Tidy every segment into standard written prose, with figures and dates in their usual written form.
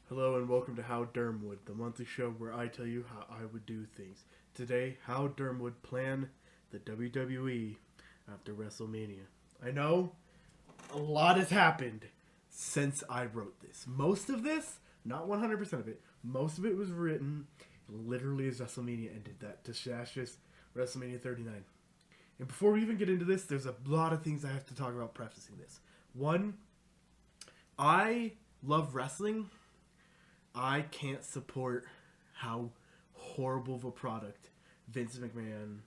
Hello and welcome to How Derm Would, the monthly show where I tell you how I would do things. Today, how Derm would plan the WWE After WrestleMania. I know a lot has happened since I wrote this. Most of this, not 100% of it, most of it was written literally as WrestleMania ended, that disastrous WrestleMania 39. And before we even get into this, there's a lot of things I have to talk about prefacing this. One, I love wrestling. I can't support how horrible of a product Vince McMahon,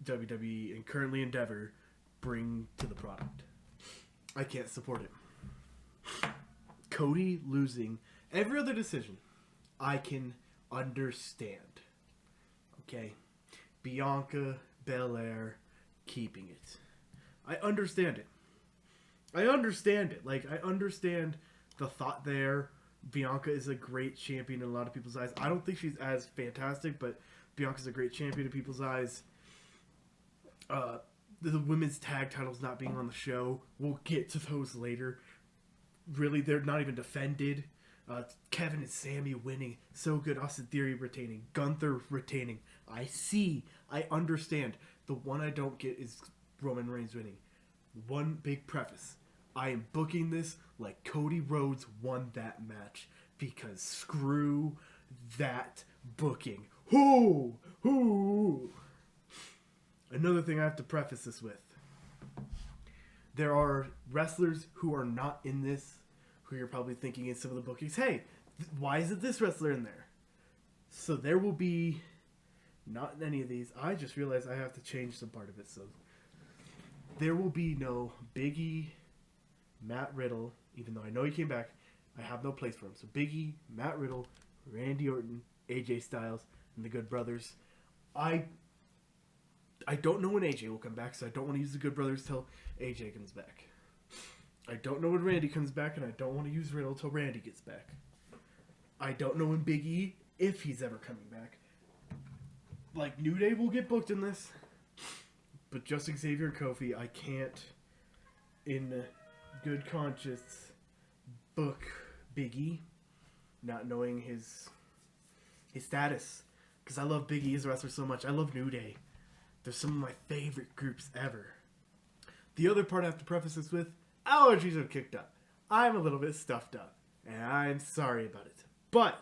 WWE, and currently Endeavor bring to the product. I can't support it. Cody losing every other decision, I can understand. Okay? Bianca Belair keeping it. I understand it. I understand it. Like, I understand the thought there. Bianca is a great champion in a lot of people's eyes. I don't think she's as fantastic, but Bianca's a great champion in people's eyes. The women's tag titles not being on the show, we'll get to those later. Really, they're not even defended. Kevin and Sammy winning, so good. Austin Theory retaining, Gunther retaining. I understand. The one I don't get is Roman Reigns winning. One big preface. I am booking this like Cody Rhodes won that match because screw that booking. Whoo! Another thing I have to preface this with. There are wrestlers who are not in this, who you're probably thinking in some of the bookings, hey, why isn't this wrestler in there? So there will be, not in any of these, I just realized I have to change some part of it, so there will be no Big E, Matt Riddle, even though I know he came back, I have no place for him. So Big E, Matt Riddle, Randy Orton, AJ Styles, and the Good Brothers. I don't know when AJ will come back, so I don't want to use the Good Brothers till AJ comes back. I don't know when Randy comes back, and I don't want to use Riddle till Randy gets back. I don't know when Big E, if he's ever coming back. Like, New Day will get booked in this, but just Xavier and Kofi, I can't, in good conscience, book Big E, not knowing his status. Because I love Big E as a wrestler so much. I love New Day. They're some of my favorite groups ever. The other part I have to preface this with, allergies have kicked up. I'm a little bit stuffed up, and I'm sorry about it. But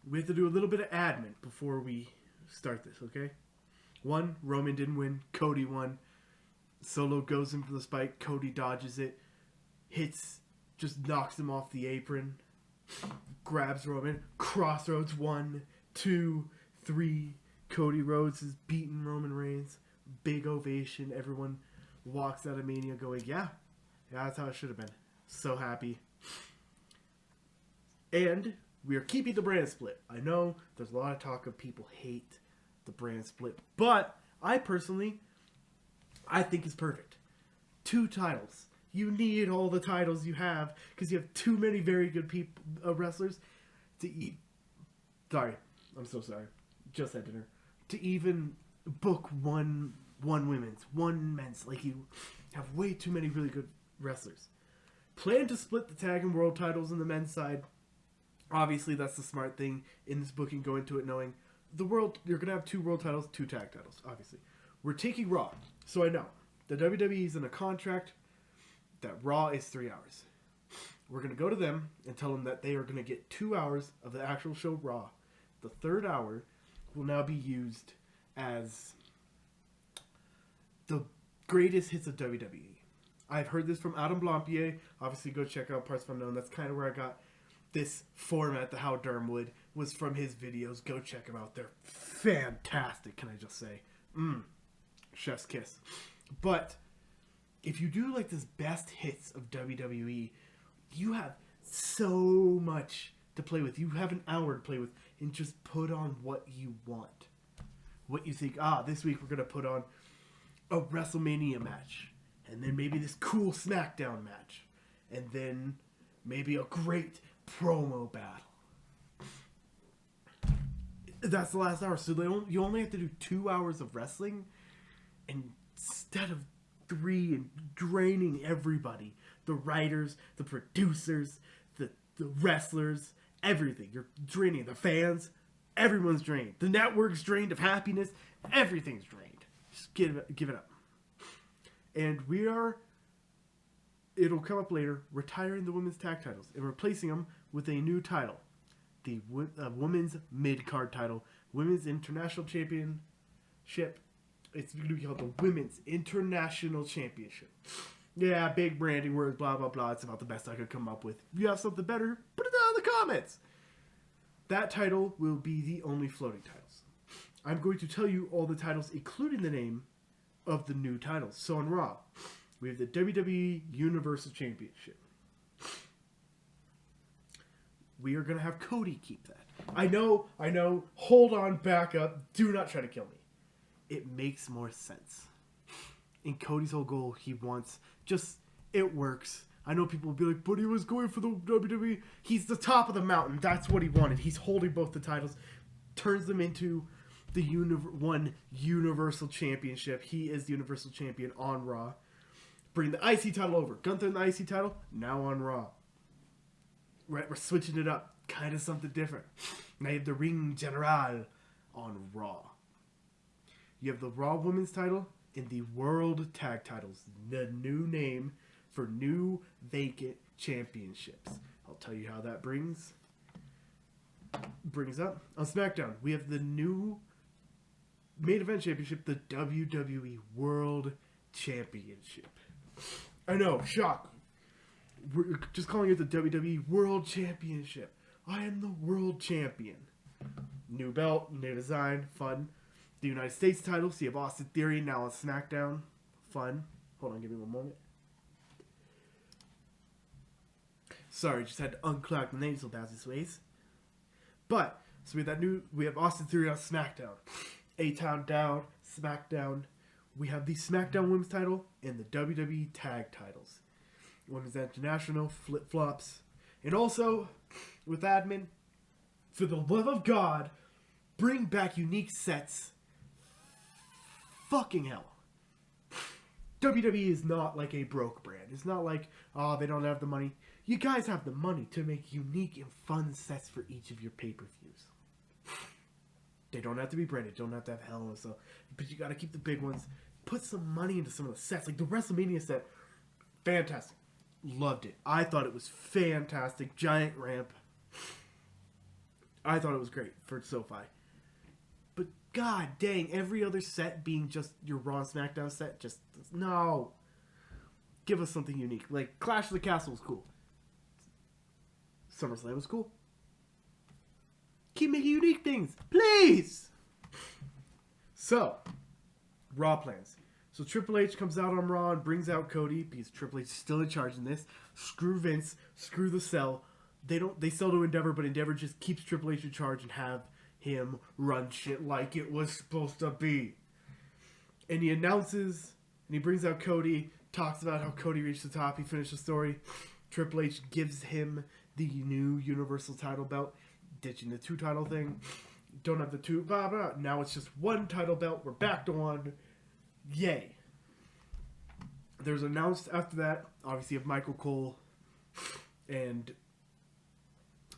we have to do a little bit of admin before we start this, okay? One, Roman didn't win. Cody won. Solo goes in for the spike. Cody dodges it. Hits, just knocks him off the apron. Grabs Roman. Crossroads 1, 2, 3. Cody Rhodes has beaten Roman Reigns. Big ovation. Everyone walks out of Mania going, yeah, that's how it should have been. So happy. And we are keeping the brand split. I know there's a lot of talk of people hate the brand split, but I personally, I think it's perfect. 2 titles. You need all the titles you have because you have too many very good people, wrestlers to eat. Sorry, I'm so sorry. Just had dinner. To even book one women's, one men's. Like, you have way too many really good wrestlers. Plan to split the tag and world titles on the men's side. Obviously, that's the smart thing in this booking. Go into it knowing the world. You're gonna have 2 world titles, 2 tag titles. Obviously, we're taking Raw, so I know the WWE is in a contract that Raw is 3 hours. We're gonna go to them and tell them that they are gonna get 2 hours of the actual show Raw. The 3rd hour will now be used as the greatest hits of WWE. I've heard this from Adam Blampier. Obviously, go check out Parts of Unknown. That's kind of where I got this format, the How Derm Would, was from his videos. Go check them out. They're fantastic, can I just say. Chef's kiss. But if you do like this best hits of WWE, you have so much to play with. You have an hour to play with, and just put on what you want. What you think, this week we're going to put on a WrestleMania match, and then maybe this cool SmackDown match, and then maybe a great promo battle. That's the last hour. So you only have to do 2 hours of wrestling instead of 3, and draining everybody. The writers, the producers, the the wrestlers, everything. You're draining the fans. Everyone's drained. The network's drained of happiness. Everything's drained. Just give it up. And it'll come up later, retiring the women's tag titles and replacing them with a new title. The women's mid-card title. Women's International Championship. It's going to be called the Women's International Championship. Yeah, big branding words, blah, blah, blah. It's about the best I could come up with. If you have something better, put it down in the comments. That title will be the only floating titles. I'm going to tell you all the titles, including the name of the new titles. So on Raw, we have the WWE Universal Championship. We are going to have Cody keep that. I know. Hold on, back up. Do not try to kill me. It makes more sense. In Cody's whole goal, he wants it works. I know people will be like, but he was going for the WWE. He's the top of the mountain. That's what he wanted. He's holding both the titles. Turns them into the one Universal Championship. He is the Universal Champion on Raw. Bring the IC title over. Gunther and the IC title, now on Raw. Right, we're switching it up. Kind of something different. Now you have the Ring General on Raw. You have the Raw Women's title and the World Tag titles. The new name for new vacant championships. I'll tell you how that brings up. On SmackDown, we have the new main event championship, the WWE World Championship. I know, shock. We're just calling it the WWE World Championship. I am the world champion. New belt, new design, fun. The United States title, so you have Austin Theory now on SmackDown. Fun. Hold on, give me one moment. Sorry, just had to unclog the nasal passageways. But, so we have Austin Theory on SmackDown. A-Town down, SmackDown. We have the SmackDown Women's title and the WWE Tag titles. Women's International, flip-flops. And also, with admin, for the love of God, bring back unique sets. Fucking hell. WWE is not like a broke brand. It's not like, oh, they don't have the money. You guys have the money to make unique and fun sets for each of your pay-per-views. They don't have to be branded. Don't have to have Hell in a Cell. But you got to keep the big ones. Put some money into some of the sets. Like the WrestleMania set. Fantastic. Loved it. I thought it was fantastic. Giant ramp. I thought it was great for SoFi. But god dang, every other set being just your Raw and SmackDown set, just no. Give us something unique. Like Clash of the Castle was cool. SummerSlam was cool. Keep making unique things, please. So, Raw plans. So Triple H comes out on Raw and brings out Cody because Triple H is still in charge in this. Screw Vince. Screw the Cell. They sell to Endeavor, but Endeavor just keeps Triple H in charge and have him run shit like it was supposed to be. And he announces, and he brings out Cody, talks about how Cody reached the top. He finished the story. Triple H gives him the new Universal title belt, ditching the 2 title thing. Don't have the 2, blah, blah. Now it's just 1 title belt. We're back to 1. Yay. There's announced after that, obviously, of Michael Cole, and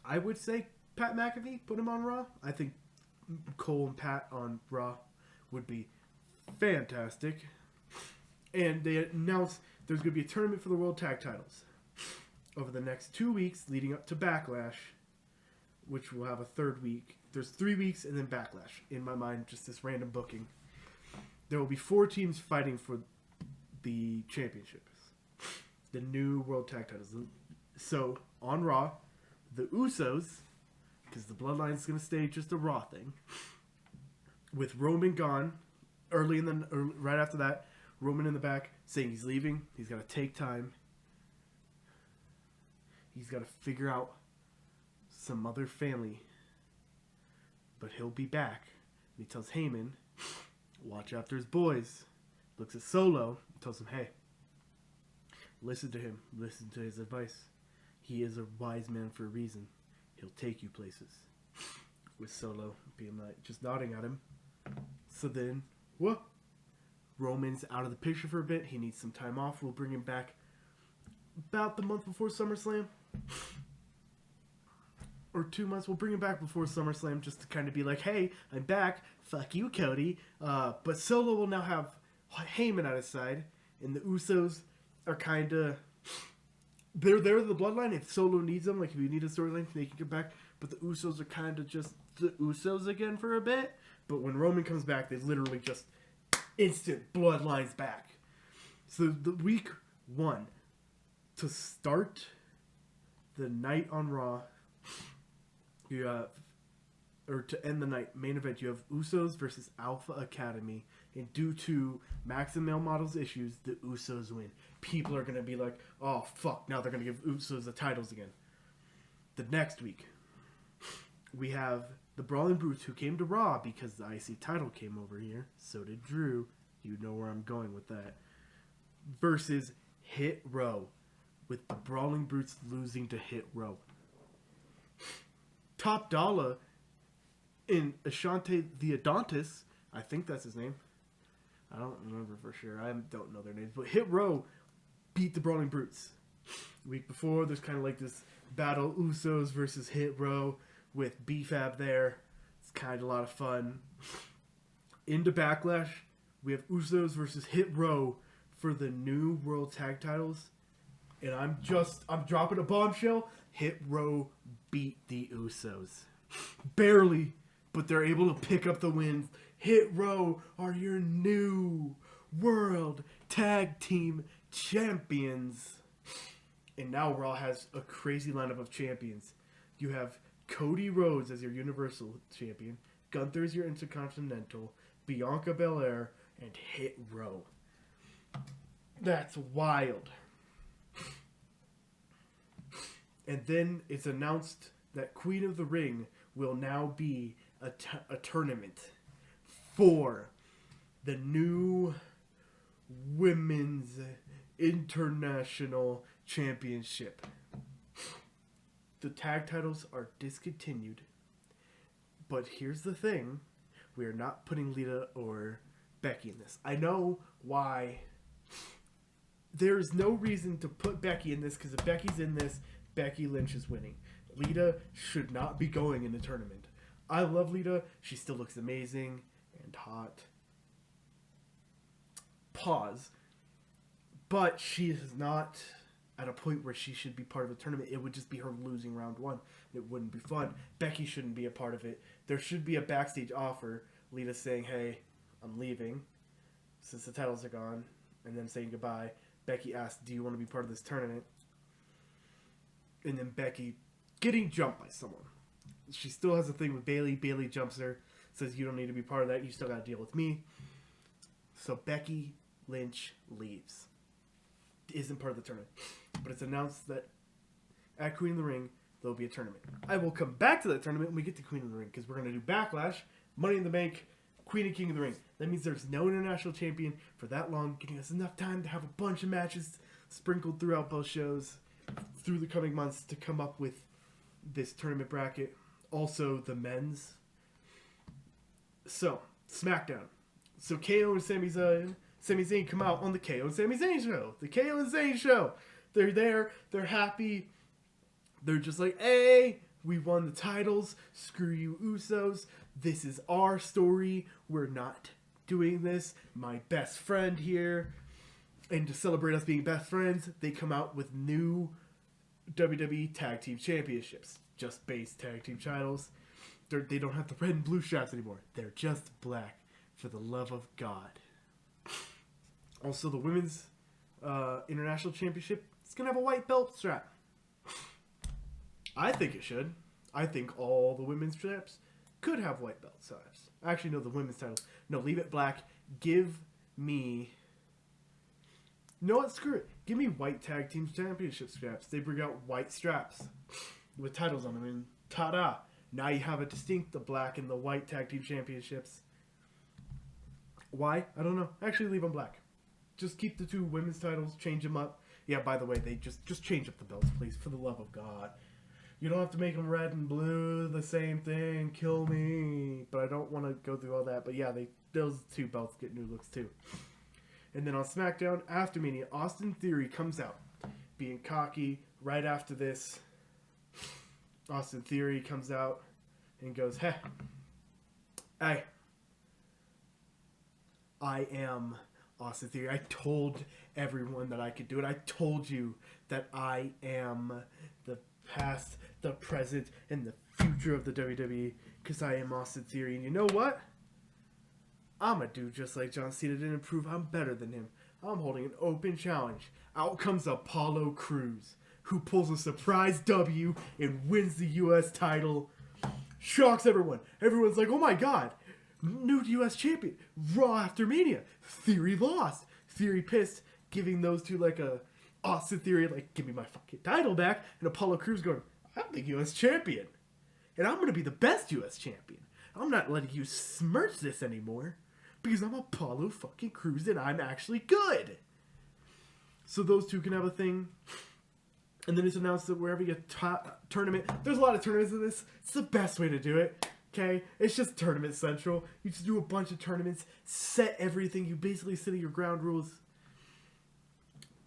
I would say Pat McAfee, put him on Raw. I think Cole and Pat on Raw would be fantastic. And they announced there's going to be a tournament for the World Tag Titles over the next 2 weeks leading up to Backlash, which will have a 3rd week. There's 3 weeks and then Backlash. In my mind, just this random booking. There will be 4 teams fighting for the championships. The new World Tag Titles. So, on Raw, the Usos, because the Bloodline is going to stay just a Raw thing, with Roman gone, right after that, Roman in the back saying he's leaving. He's got to take time. He's got to figure out some other family. But he'll be back. And he tells Heyman, watch after his boys. Looks at Solo, tells him, hey, listen to him. Listen to his advice. He is a wise man for a reason. He'll take you places. With Solo being like, just nodding at him. So then, what? Roman's out of the picture for a bit. He needs some time off. We'll bring him back about the month before SummerSlam. or 2 months. We'll bring him back before SummerSlam just to kind of be like, hey, I'm back. Fuck you, Cody. But Solo will now have Heyman at his side, and the Usos are kind of... They're the bloodline. If Solo needs them, like if you need a storyline, they can get back. But the Usos are kind of just the Usos again for a bit. But when Roman comes back, they literally just instant bloodlines back. So the week 1, to start the night on Raw, you have, or to end the night, main event, you have Usos versus Alpha Academy. And due to Max and Male Models issues, the Usos win. People are going to be like, oh, fuck, now they're going to give Usos the titles again. The next week, we have the Brawling Brutes, who came to Raw because the IC title came over here. So did Drew. You know where I'm going with that. Versus Hit Row, with the Brawling Brutes losing to Hit Row. Top Dollar in Ashante the Adontis, I think that's his name. I don't remember for sure. I don't know their names. But Hit Row beat the Brawling Brutes. Week before, there's kind of like this battle, Usos versus Hit Row, with B-Fab there. It's kind of a lot of fun. Into Backlash, we have Usos versus Hit Row for the new World Tag Titles. And I'm dropping a bombshell. Hit Row beat the Usos. Barely, but they're able to pick up the wins. Hit Row are your new World Tag Team Champions. And now Raw has a crazy lineup of champions. You have Cody Rhodes as your Universal Champion. Gunther is your Intercontinental. Bianca Belair. And Hit Row. That's wild. And then it's announced that Queen of the Ring will now be a tournament for the new Women's International Championship. The tag titles are discontinued. But here's the thing. We are not putting Lita or Becky in this. I know why. There's no reason to put Becky in this, because if Becky's in this, Becky Lynch is winning. Lita should not be going in the tournament. I love Lita. She still looks amazing and hot. Pause. But she is not at a point where she should be part of a tournament. It would just be her losing round 1. It wouldn't be fun. Becky shouldn't be a part of it. There should be a backstage offer. Lita saying, hey, I'm leaving since the titles are gone. And then saying goodbye. Becky asked, do you want to be part of this tournament? And then Becky getting jumped by someone. She still has a thing with Bayley. Bayley jumps her. Says, you don't need to be part of that. You still got to deal with me. So Becky Lynch leaves. Isn't part of the tournament. But it's announced that at Queen of the Ring, there'll be a tournament. I will come back to that tournament when we get to Queen of the Ring, because we're going to do Backlash, Money in the Bank, Queen and King of the Ring. That means there's no international champion for that long, giving us enough time to have a bunch of matches sprinkled throughout both shows through the coming months to come up with this tournament bracket. Also, the men's. So, SmackDown. So, KO and Sami Zayn come out on the KO and Sami Zayn show. The KO and Zayn show. They're there. They're happy. They're just like, hey, we won the titles. Screw you, Usos. This is our story. We're not doing this. My best friend here. And to celebrate us being best friends, they come out with new WWE Tag Team Championships. Just base Tag Team titles. They don't have the red and blue straps anymore. They're just black, for the love of God. Also, the Women's International Championship is going to have a white belt strap. I think it should. I think all the women's straps could have white belt straps. Actually, no, the women's title. No, leave it black. Give me... No, what? Screw it. Give me white Tag Team Championship straps. They bring out white straps with titles on them, and ta-da! Now you have a distinct, the black and the white Tag Team Championships. Why? I don't know. Actually, leave them black. Just keep the 2 women's titles, change them up. Yeah, by the way, they just change up the belts, please, for the love of God. You don't have to make them red and blue, the same thing, kill me. But I don't want to go through all that. But yeah, those 2 belts get new looks too. And then on SmackDown, after Mania, Austin Theory comes out, being cocky right after this. Austin Theory comes out and goes, hey, I am Austin Theory. I told everyone that I could do it. I told you that I am the past, the present, and the future of the WWE because I am Austin Theory. And you know what? I'm a dude just like John Cena didn't prove I'm better than him. I'm holding an open challenge. Out comes Apollo Crews, who pulls a surprise W and wins the U.S. title. Shocks everyone. Everyone's like, oh my god, new U.S. champion. Raw after Mania. Theory lost. Theory pissed, giving those two like a Austin Theory, like, give me my fucking title back. And Apollo Crews going, I'm the U.S. champion. And I'm going to be the best U.S. champion. I'm not letting you smirch this anymore. Because I'm Apollo fucking Crews and I'm actually good. So those two can have a thing. And then it's announced that wherever you tournament, there's a lot of tournaments in this. It's the best way to do it. Okay? It's just Tournament Central. You just do a bunch of tournaments, set everything. You basically set your ground rules.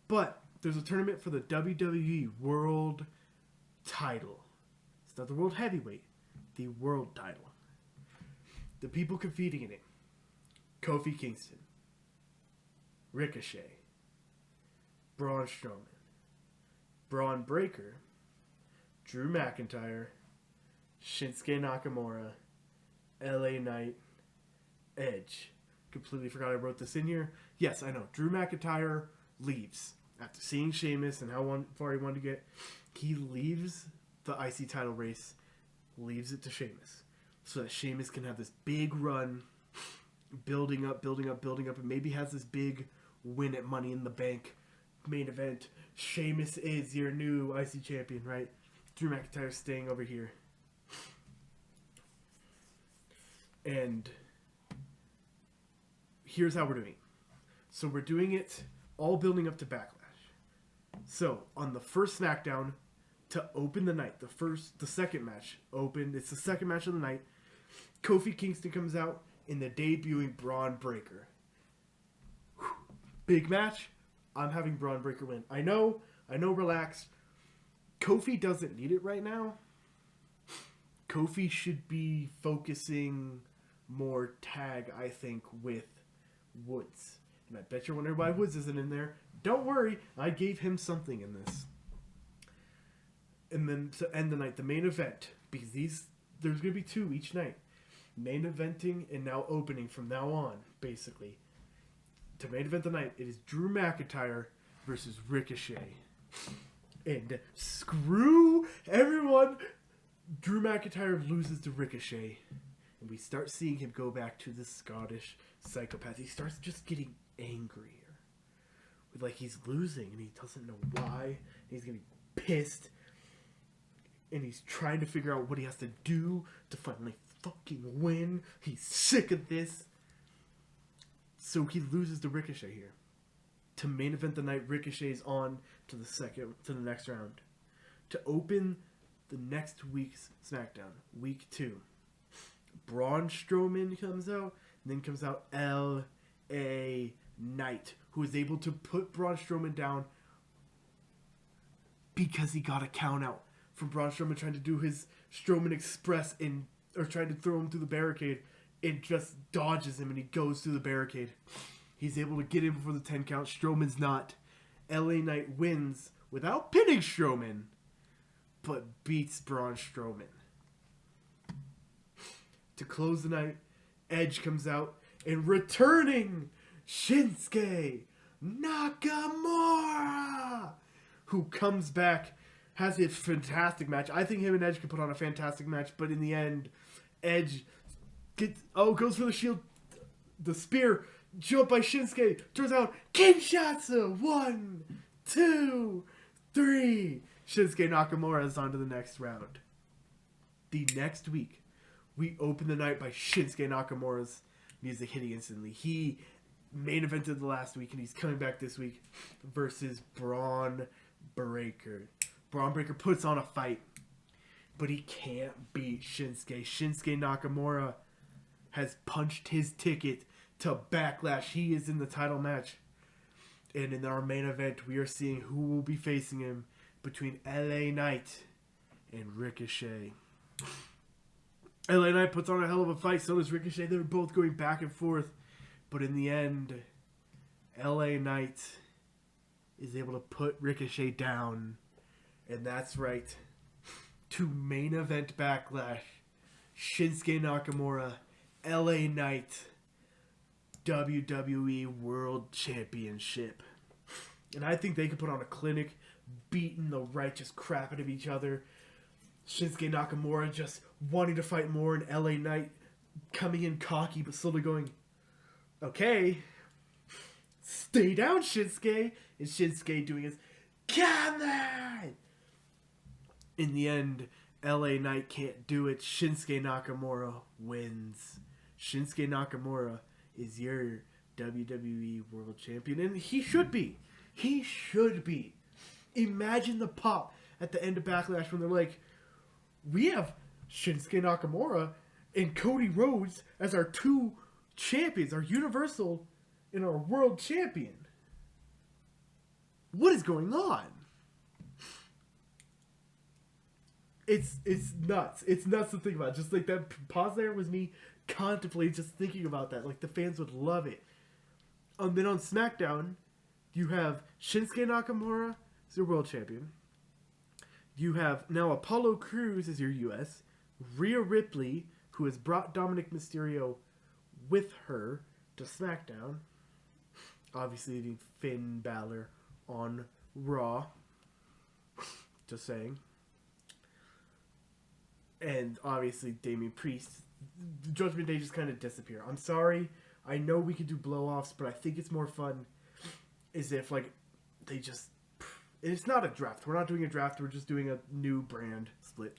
But there's a tournament for the WWE World title. It's not the World Heavyweight, the World title. The people competing in it: Kofi Kingston, Ricochet, Braun Strowman, Braun Breaker, Drew McIntyre, Shinsuke Nakamura, LA Knight, Edge. Completely forgot I wrote this in here. Yes, I know. Drew McIntyre leaves. After seeing Sheamus and how far he wanted to get, he leaves the IC title race, leaves it to Sheamus. So that Sheamus can have this big run, building up, and maybe has this big win at Money in the Bank main event. Sheamus is your new IC champion, right? Drew McIntyre staying over here. And here's how we're doing it. So we're doing it all building up to Backlash. So on the first SmackDown, to open the night, the second match opened. It's the second match of the night. Kofi Kingston comes out in the debuting Braun Breaker. Whew. Big match. I'm having Braun Breaker win. I know, relax. Kofi doesn't need it right now. Kofi should be focusing more tag, I think, with Woods. And I bet you're wondering why Woods isn't in there. Don't worry, I gave him something in this. And then to end the night, the main event, because there's going to be two each night. Main eventing and now opening from now on, basically. To main event the night, it is Drew McIntyre versus Ricochet. And screw everyone, Drew McIntyre loses to Ricochet. And we start seeing him go back to the Scottish psychopath. He starts just getting angrier. Like he's losing and he doesn't know why. And he's getting pissed. And he's trying to figure out what he has to do to finally fucking win. He's sick of this. So he loses to Ricochet here. To main event the night, Ricochet's on to the next round. To open the next week's SmackDown, week 2, Braun Strowman comes out, and then comes out LA Knight, who is able to put Braun Strowman down because he got a count out from Braun Strowman trying to do his Strowman Express or trying to throw him through the barricade. It just dodges him and he goes through the barricade. He's able to get in before the 10 count. Strowman's not. LA Knight wins without pinning Strowman, but beats Braun Strowman. To close the night, Edge comes out and returning Shinsuke Nakamura, who comes back, has a fantastic match. I think him and Edge could put on a fantastic match, but in the end, Edge goes for the shield, the spear, jump by Shinsuke, turns out Kinshasa, 1, 2, 3. Shinsuke Nakamura is on to the next round. The next week, we open the night by Shinsuke Nakamura's music hitting instantly. He main evented the last week and he's coming back this week versus Braun Breaker. Braun Breaker puts on a fight, but he can't beat Shinsuke. Shinsuke Nakamura has punched his ticket to Backlash. He is in the title match. And in our main event, we are seeing who will be facing him between LA Knight and Ricochet. LA Knight puts on a hell of a fight, so does Ricochet. They were both going back and forth. But in the end, LA Knight is able to put Ricochet down. And that's right. To main event Backlash. Shinsuke Nakamura, LA Knight, WWE World Championship. And I think they could put on a clinic, beating the righteous crap out of each other. Shinsuke Nakamura just wanting to fight more, and LA Knight coming in cocky but slowly going, okay, stay down, Shinsuke. And Shinsuke doing his, come on! In the end, LA Knight can't do it. Shinsuke Nakamura wins. Shinsuke Nakamura is your WWE World Champion, and he should be. He should be. Imagine the pop at the end of Backlash when they're like, we have Shinsuke Nakamura and Cody Rhodes as our two champions, our Universal and our World Champion. What is going on? It's nuts. It's nuts to think about. Just like that pause there was me contemplating, just thinking about that. Like the fans would love it. Then on SmackDown, you have Shinsuke Nakamura as your World Champion. You have now Apollo Crews as your US. Rhea Ripley, who has brought Dominic Mysterio with her to SmackDown. Obviously, leaving Finn Balor on Raw. Just saying. And obviously, Damian Priest. Judgment Day just kind of disappear. I'm sorry. I know we could do blow-offs, but I think it's more fun is if, like, they just... It's not a draft. We're not doing a draft. We're just doing a new brand split.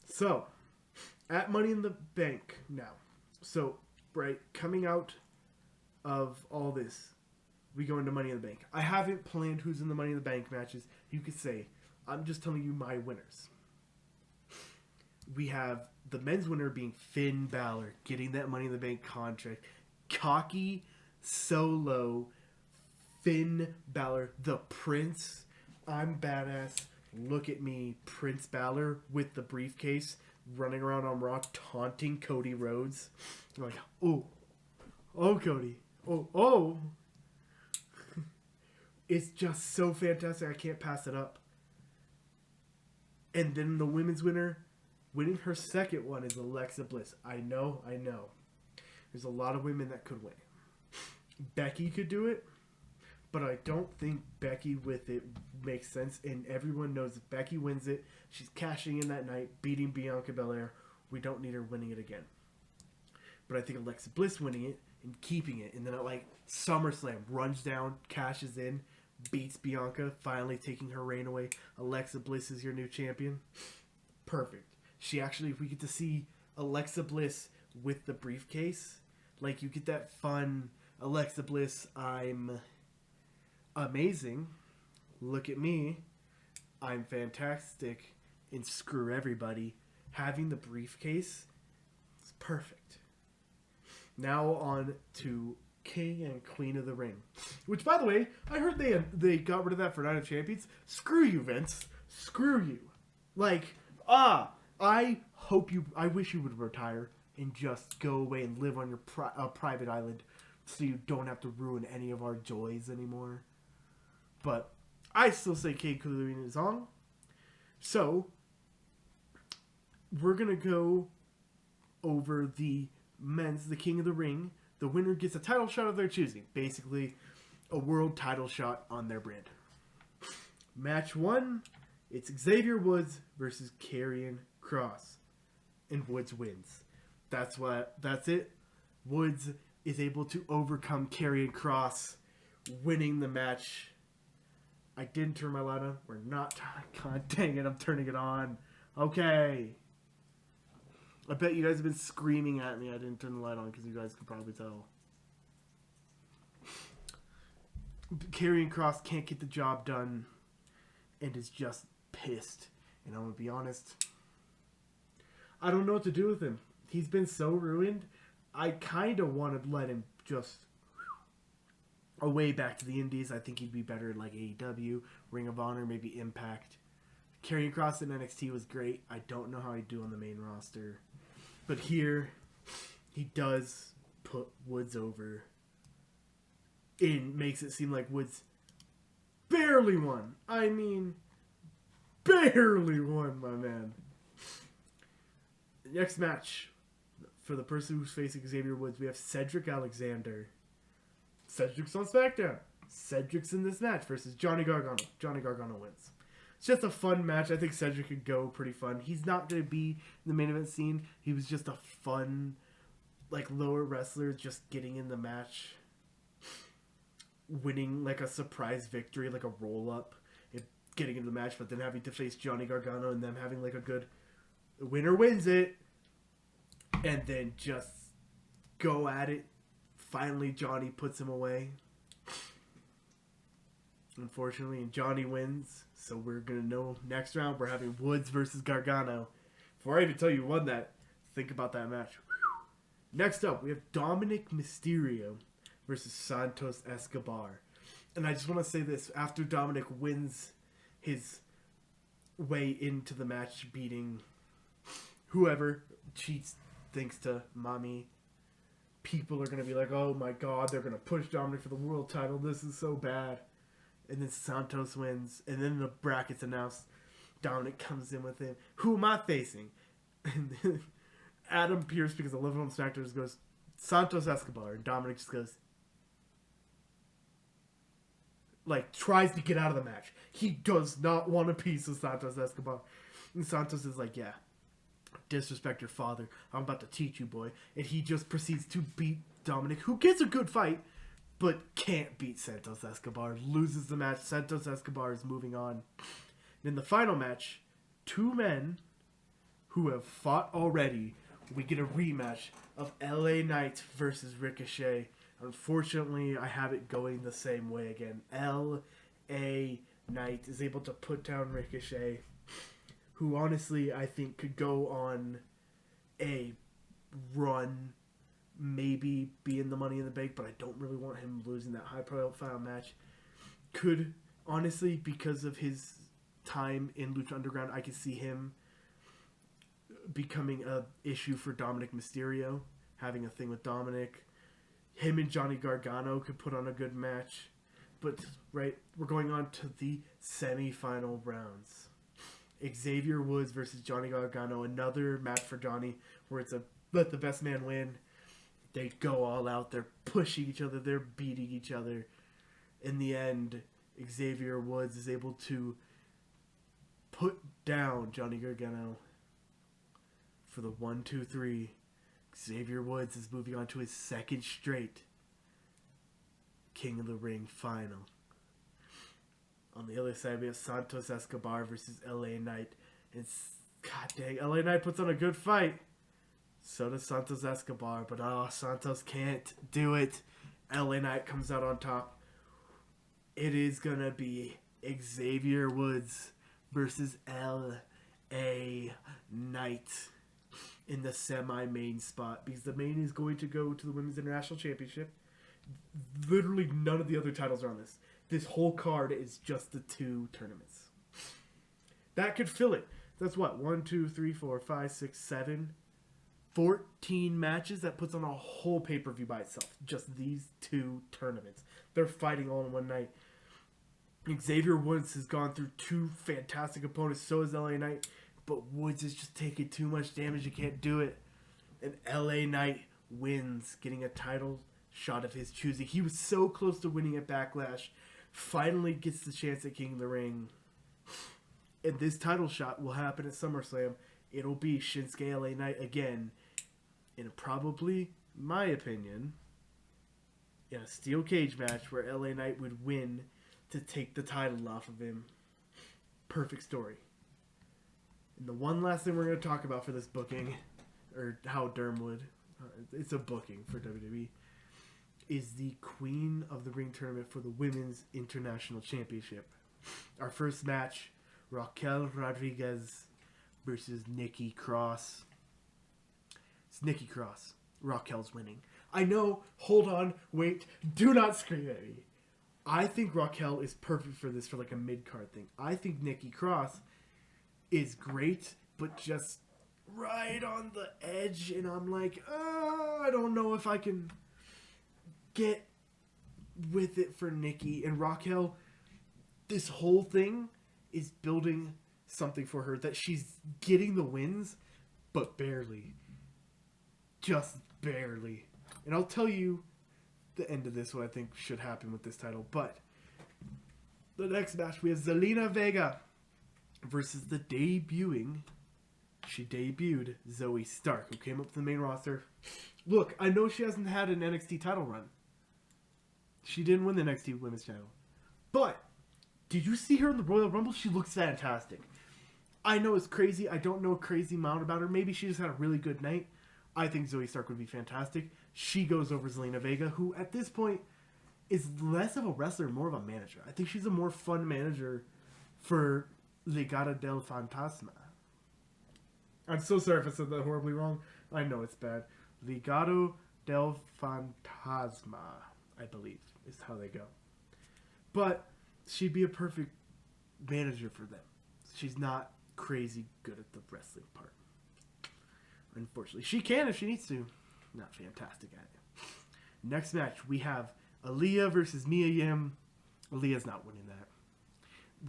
So, at Money in the Bank now. So, right, coming out of all this, we go into Money in the Bank. I haven't planned who's in the Money in the Bank matches. You could say, I'm just telling you my winners. We have the men's winner being Finn Balor, getting that Money in the Bank contract. Cocky, solo, Finn Balor, the Prince. I'm badass. Look at me, Prince Balor with the briefcase, running around on Raw, taunting Cody Rhodes. I'm like, oh, Cody, oh. It's just so fantastic. I can't pass it up. And then the women's winner, winning her second one, is Alexa Bliss. I know. There's a lot of women that could win. Becky could do it, but I don't think Becky with it makes sense. And everyone knows if Becky wins it, she's cashing in that night, beating Bianca Belair. We don't need her winning it again. But I think Alexa Bliss winning it and keeping it, and then at like SummerSlam, runs down, cashes in, beats Bianca, finally taking her reign away. Alexa Bliss is your new champion. Perfect. If we get to see Alexa Bliss with the briefcase, like you get that fun Alexa Bliss, I'm amazing, look at me, I'm fantastic, and screw everybody. Having the briefcase is perfect. Now on to King and Queen of the Ring, which, by the way, I heard they got rid of that for Night of Champions. Screw you, Vince. Screw you. I wish you would retire and just go away and live on your private island so you don't have to ruin any of our joys anymore. But I still say King of the Ring is on. So, we're going to go over the men's, the King of the Ring. The winner gets a title shot of their choosing. Basically, a world title shot on their brand. Match 1, it's Xavier Woods versus Karrion Kross. And Woods wins. That's it. Woods is able to overcome Karrion Kross, winning the match. I didn't turn my light on. We're not. God dang it, I'm turning it on. Okay. I bet you guys have been screaming at me I didn't turn the light on because you guys could probably tell. Karrion Kross can't get the job done and is just pissed. And I'm going to be honest, I don't know what to do with him. He's been so ruined. I kind of want to let him just away back to the Indies. I think he'd be better in like AEW, Ring of Honor, maybe Impact. Karrion Kross in NXT was great. I don't know how he'd do on the main roster. But here, he does put Woods over. It makes it seem like Woods barely won. I mean, barely won, my man. Next match, for the person who's facing Xavier Woods, we have Cedric Alexander. Cedric's on SmackDown. Cedric's in this match versus Johnny Gargano. Johnny Gargano wins. It's just a fun match. I think Cedric could go pretty fun. He's not going to be in the main event scene. He was just a fun, like, lower wrestler just getting in the match. Winning, like, a surprise victory, like a roll-up. And getting into the match, but then having to face Johnny Gargano and them having, like, a good... The winner wins it. And then just go at it. Finally, Johnny puts him away. Unfortunately, and Johnny wins. So we're going to know next round we're having Woods versus Gargano. Before I even tell you who won that, think about that match. Next up, we have Dominic Mysterio versus Santos Escobar. And I just want to say this. After Dominic wins his way into the match, beating whoever cheats thanks to Mommy, people are going to be like, oh my god, they're going to push Dominic for the world title. This is so bad. And then Santos wins. And then the brackets announced. Dominic comes in with him. Who am I facing? And then Adam Pearce, because I love him on SmackDown, just goes, Santos Escobar. And Dominic just goes, like, tries to get out of the match. He does not want a piece of Santos Escobar. And Santos is like, yeah, disrespect your father. I'm about to teach you, boy. And he just proceeds to beat Dominic, who gets a good fight, but can't beat Santos Escobar. Loses the match. Santos Escobar is moving on. In the final match, two men who have fought already. We get a rematch of LA Knight versus Ricochet. Unfortunately, I have it going the same way again. LA Knight is able to put down Ricochet, who honestly I think could go on a run, maybe be in the Money in the Bank, but I don't really want him losing that high-profile match. Could, honestly, because of his time in Lucha Underground, I could see him becoming an issue for Dominic Mysterio, having a thing with Dominic. Him and Johnny Gargano could put on a good match. But, right, we're going on to the semi-final rounds. Xavier Woods versus Johnny Gargano, another match for Johnny, where it's a let the best man win. They go all out, they're pushing each other, they're beating each other. In the end, Xavier Woods is able to put down Johnny Gargano for the 1-2-3. Xavier Woods is moving on to his second straight King of the Ring final. On the other side, we have Santos Escobar versus LA Knight. And god dang, LA Knight puts on a good fight. So does Santos Escobar, but Santos can't do it. LA Knight comes out on top. It is going to be Xavier Woods versus LA Knight in the semi-main spot, because the main is going to go to the Women's International Championship. Literally none of the other titles are on this. This whole card is just the two tournaments. That could fill it. That's what? 1, 2, 3, 4, 5, 6, 7... 14 matches. That puts on a whole pay-per-view by itself. Just these two tournaments. They're fighting all in one night. Xavier Woods has gone through two fantastic opponents. So has LA Knight. But Woods is just taking too much damage. He can't do it. And LA Knight wins, getting a title shot of his choosing. He was so close to winning at Backlash. Finally gets the chance at King of the Ring. And this title shot will happen at SummerSlam. It'll be Shinsuke LA Knight again. In a probably, my opinion, in a steel cage match where LA Knight would win to take the title off of him. Perfect story. And the one last thing we're going to talk about for this booking, or how Derm would, it's a booking for WWE, is the Queen of the Ring tournament for the Women's International Championship. Our first match, Raquel Rodriguez versus Nikki Cross. It's Nikki Cross. Raquel's winning. I know. Hold on. Wait. Do not scream at me. I think Raquel is perfect for this, for like a mid-card thing. I think Nikki Cross is great, but just right on the edge, and I'm like, I don't know if I can get with it for Nikki. And Raquel, this whole thing is building something for her that she's getting the wins, but barely. Just barely. And I'll tell you the end of this, what I think should happen with this title. But the next match, we have Zelina Vega versus the debuting. She debuted Zoe Stark, who came up to the main roster. Look, I know she hasn't had an NXT title run. She didn't win the NXT Women's title. But, did you see her in the Royal Rumble? She looks fantastic. I know it's crazy. I don't know a crazy amount about her. Maybe she just had a really good night. I think Zoe Stark would be fantastic. She goes over Zelina Vega, who at this point is less of a wrestler, more of a manager. I think she's a more fun manager for Legado del Fantasma. I'm so sorry if I said that horribly wrong. I know it's bad. Legado del Fantasma, I believe, is how they go. But she'd be a perfect manager for them. She's not crazy good at the wrestling part. Unfortunately. She can if she needs to. Not fantastic at it. Next match, we have Aaliyah versus Mia Yim. Aaliyah's not winning that.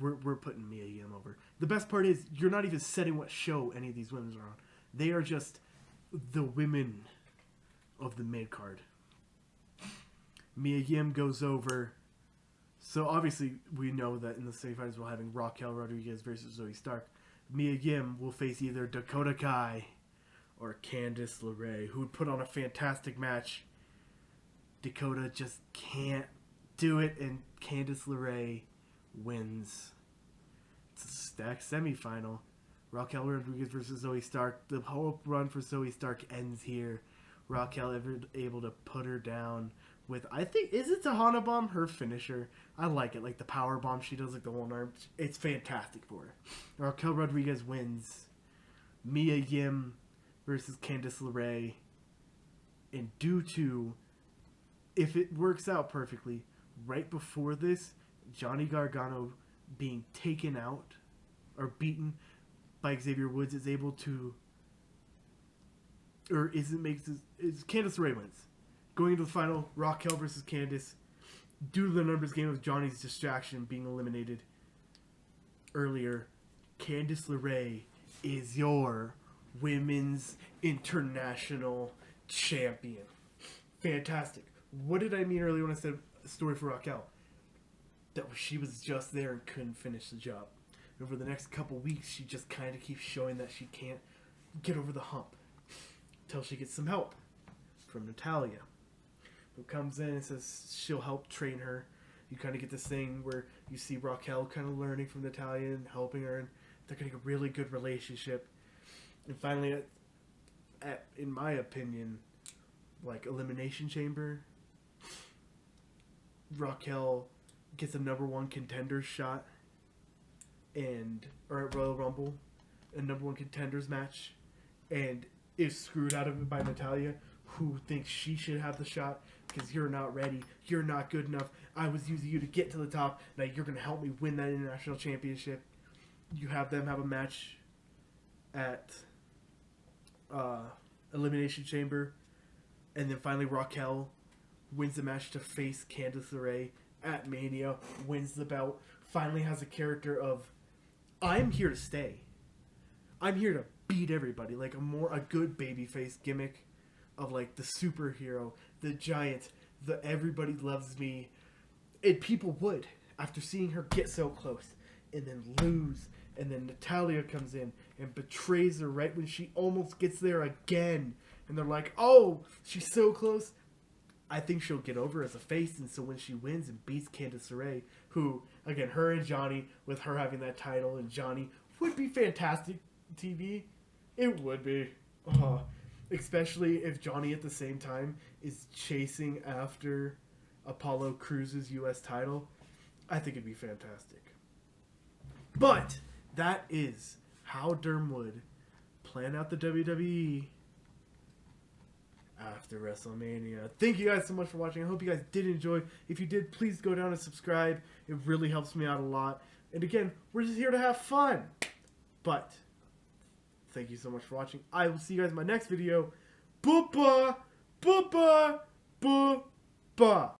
We're putting Mia Yim over. The best part is, you're not even setting what show any of these women are on. They are just the women of the mid-card. Mia Yim goes over. So obviously, we know that in the semifinals we're having Raquel Rodriguez versus Zoe Stark. Mia Yim will face either Dakota Kai or Candice LeRae, who would put on a fantastic match. Dakota just can't do it, and Candice LeRae wins. It's a stacked semifinal. Raquel Rodriguez versus Zoe Stark. The whole run for Zoe Stark ends here. Raquel able to put her down with, I think, is it Tahana Bomb? Her finisher. I like it. Like the power bomb she does, like the one arm. It's fantastic for her. Raquel Rodriguez wins. Mia Yim versus Candice LeRae. And due to, if it works out perfectly, right before this, Johnny Gargano being taken out or beaten by Xavier Woods is able to, or is Candice LeRae wins. Going into the final, Raquel versus Candice. Due to the numbers game of Johnny's distraction being eliminated earlier, Candice LeRae is your Women's International Champion. Fantastic. What did I mean earlier when I said story for Raquel? That she was just there and couldn't finish the job. Over the next couple weeks, she just kind of keeps showing that she can't get over the hump until she gets some help from Natalya, who comes in and says she'll help train her. You kind of get this thing where you see Raquel kind of learning from Natalya and helping her, and they're getting a really good relationship. And finally, in my opinion, like Elimination Chamber, Raquel gets a number one contender shot, or at Royal Rumble, a number one contenders match, and is screwed out of it by Natalya, who thinks she should have the shot because you're not ready, you're not good enough. I was using you to get to the top. Now you're going to help me win that international championship. You have them have a match at Elimination Chamber, and then finally Raquel wins the match to face Candice LeRae at Mania, wins the belt, finally has a character of, I'm here to stay. I'm here to beat everybody, like a good babyface gimmick of like the superhero, the giant, the everybody loves me. And people would, after seeing her get so close and then lose, and then Natalya comes in and betrays her right when she almost gets there again, and they're like, oh, she's so close. I think she'll get over as a face, and so when she wins and beats Candice LeRae, who, again, her and Johnny, with her having that title, and Johnny, would be fantastic TV. It would be. Especially if Johnny at the same time is chasing after Apollo Crews' U.S. title. I think it'd be fantastic. But that is how Derm would plan out the WWE after WrestleMania. Thank you guys so much for watching. I hope you guys did enjoy. If you did, please go down and subscribe. It really helps me out a lot. And again, we're just here to have fun. But thank you so much for watching. I will see you guys in my next video. Bye-bye. Bye-bye. Bye-bye.